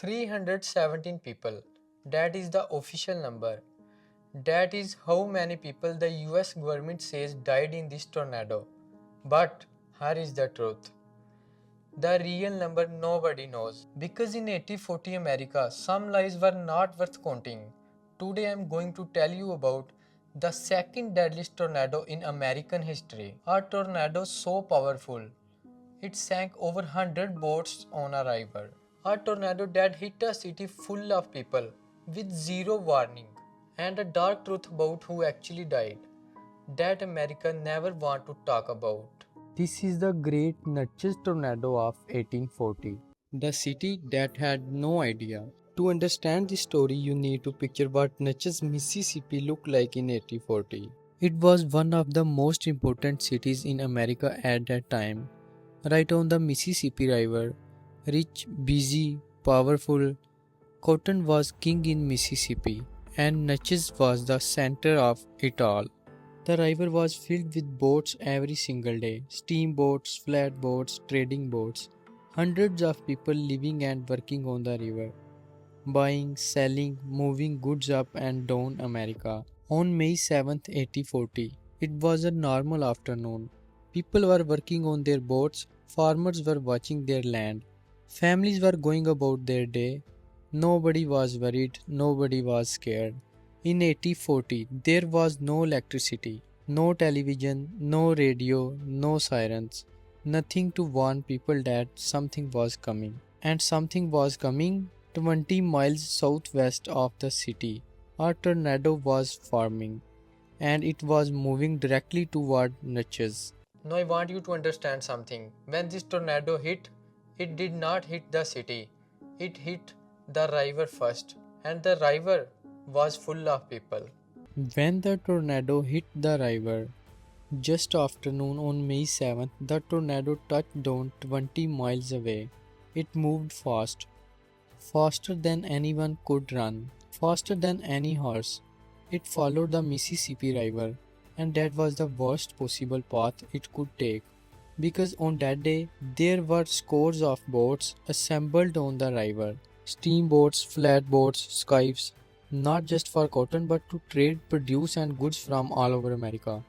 317 people. That is the official number. That is how many people the US government says died in this tornado. But here is the truth. The real number nobody knows. Because in 8040 America, some lives were not worth counting. Today I am going to tell you about the second deadliest tornado in American history. A tornado so powerful, it sank over 100 boats on a river. A tornado that hit a city full of people with zero warning. And a dark truth about who actually died that America never want to talk about. This is the Great Natchez Tornado of 1840. The city that had no idea. To understand this story, you need to picture what Natchez, Mississippi looked like in 1840. It was one of the most important cities in America at that time, right on the Mississippi River. Rich, busy, powerful, cotton was king in Mississippi, and Natchez was the center of it all. The river was filled with boats every single day, steamboats, flatboats, trading boats. Hundreds of people living and working on the river, buying, selling, moving goods up and down America. On May 7th, 1840, it was a normal afternoon. People were working on their boats, farmers were watching their land, families were going about their day. Nobody was worried, nobody was scared. In 1840, there was no electricity, no television, no radio, no sirens, nothing to warn people that something was coming. And something was coming 20 miles southwest of the city. A tornado was forming, and it was moving directly toward Natchez. Now I want you to understand something. When this tornado hit, it did not hit the city. It hit the river first, and the river was full of people. When the tornado hit the river, just afternoon on May 7th, the tornado touched down 20 miles away. It moved fast, faster than anyone could run, faster than any horse. It followed the Mississippi River, and that was the worst possible path it could take. Because on that day, there were scores of boats assembled on the river. Steamboats, flatboats, skiffs, not just for cotton but to trade produce and goods from all over America.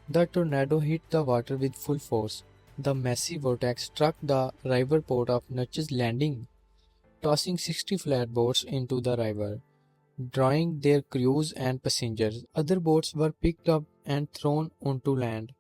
The tornado hit the water with full force. The massive vortex struck the river port of Natchez Landing, tossing 60 flatboats into the river, drawing their crews and passengers. Other boats were picked up and thrown onto land.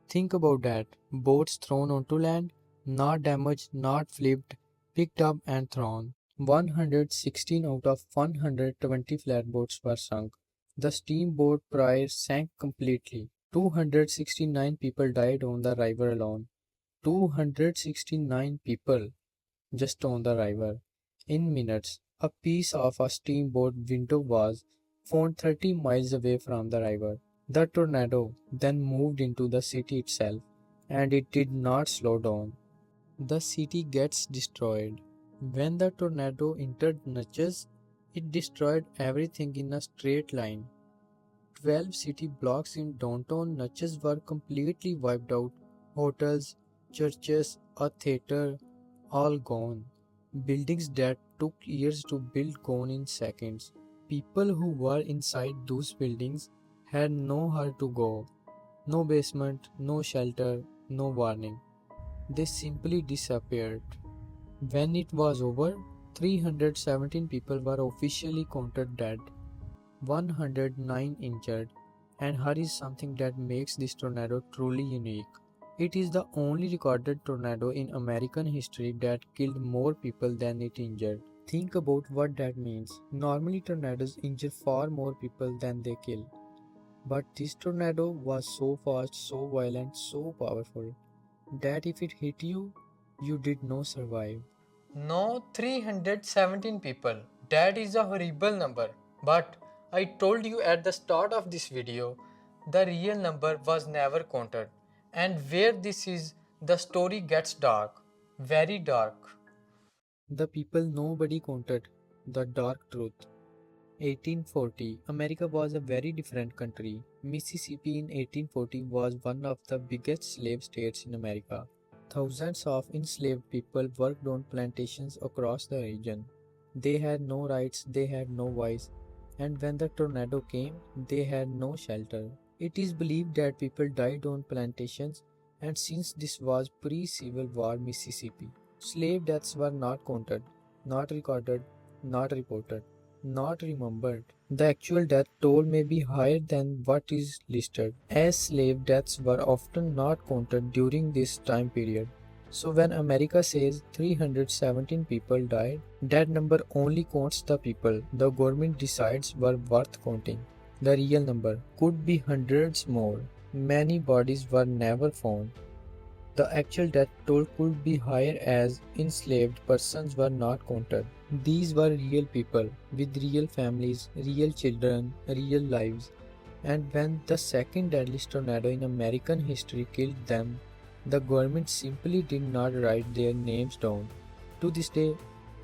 Think about that. Boats thrown onto land, not damaged, not flipped, picked up and thrown. 116 out of 120 flatboats were sunk. The steamboat Pryor sank completely. 269 people died on the river alone. 269 people just on the river. In minutes, a piece of a steamboat window was found 30 miles away from the river. The tornado then moved into the city itself, and it did not slow down. The city gets destroyed. When the tornado entered Natchez, it destroyed everything in a straight line. 12 city blocks in downtown Natchez were completely wiped out. Hotels, churches, a theater, all gone. Buildings that took years to build gone in seconds. People who were inside those buildings had nowhere to go. No basement, no shelter, no warning. They simply disappeared. When it was over, 317 people were officially counted dead, 109 injured, and here is something that makes this tornado truly unique. It is the only recorded tornado in American history that killed more people than it injured. Think about what that means. Normally tornadoes injure far more people than they kill. But this tornado was so fast, so violent, so powerful that if it hit you, you did not survive. No, 317 people. That is a horrible number. But I told you at the start of this video, the real number was never counted. And where this is, the story gets dark. Very dark. The people nobody counted. The dark truth. 1840, America was a very different country. Mississippi in 1840 was one of the biggest slave states in America. Thousands of enslaved people worked on plantations across the region. They had no rights, they had no voice, and when the tornado came, they had no shelter. It is believed that people died on plantations, and since this was pre Civil War Mississippi, slave deaths were not counted, not recorded, not reported, not remembered. The actual death toll may be higher than what is listed, as slave deaths were often not counted during this time period. So when America says 317 people died, that number only counts the people the government decides were worth counting. The real number could be hundreds more. Many bodies were never found. The actual death toll could be higher as enslaved persons were not counted. These were real people with real families, real children, real lives. And when the second deadliest tornado in American history killed them, the government simply did not write their names down. To this day,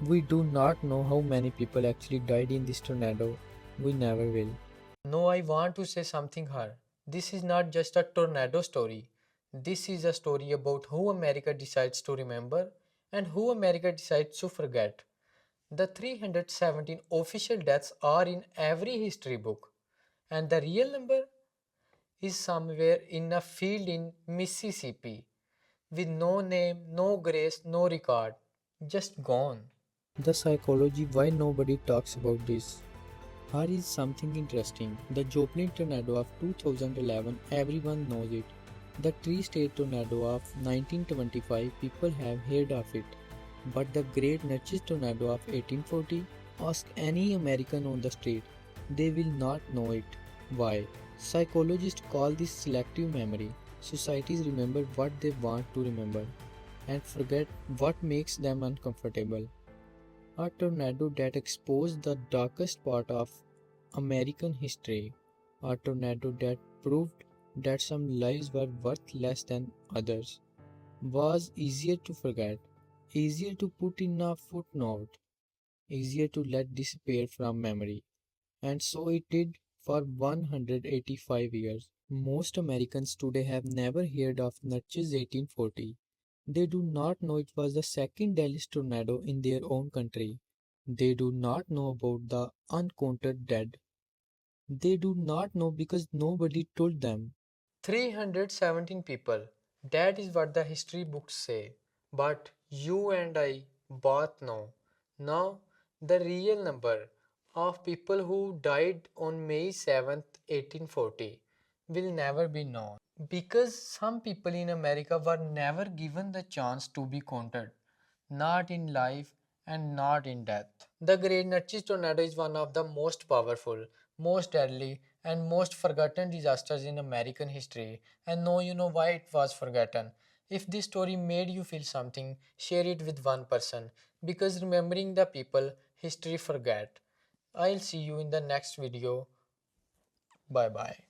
we do not know how many people actually died in this tornado. We never will. No, I want to say something here. This is not just a tornado story. This is a story about who America decides to remember and who America decides to forget. The 317 official deaths are in every history book, and the real number is somewhere in a field in Mississippi with no name, no grace, no record, just gone. The psychology why nobody talks about this. Here is something interesting. The Joplin tornado of 2011, everyone knows it. The Tri-State tornado of 1925, people have heard of it. But the Great Natchez Tornado of 1840, ask any American on the street, they will not know it. Why? Psychologists call this selective memory. Societies remember what they want to remember and forget what makes them uncomfortable. A tornado that exposed the darkest part of American history. A tornado that proved that some lives were worth less than others. Was easier to forget, easier to put in a footnote, easier to let disappear from memory. And so it did for 185 years. Most Americans today have never heard of Natchez 1840. They do not know it was the second deadliest tornado in their own country. They do not know about the uncounted dead. They do not know because nobody told them. 317 people. That is what the history books say. But you and I both know. Now, the real number of people who died on May 7th, 1840 will never be known. Because some people in America were never given the chance to be counted, not in life and not in death. The Great Natchez Tornado is one of the most powerful, most deadly, and most forgotten disasters in American history. And now you know why it was forgotten. If this story made you feel something, share it with one person. Because remembering the people, history forget. I'll see you in the next video. Bye bye.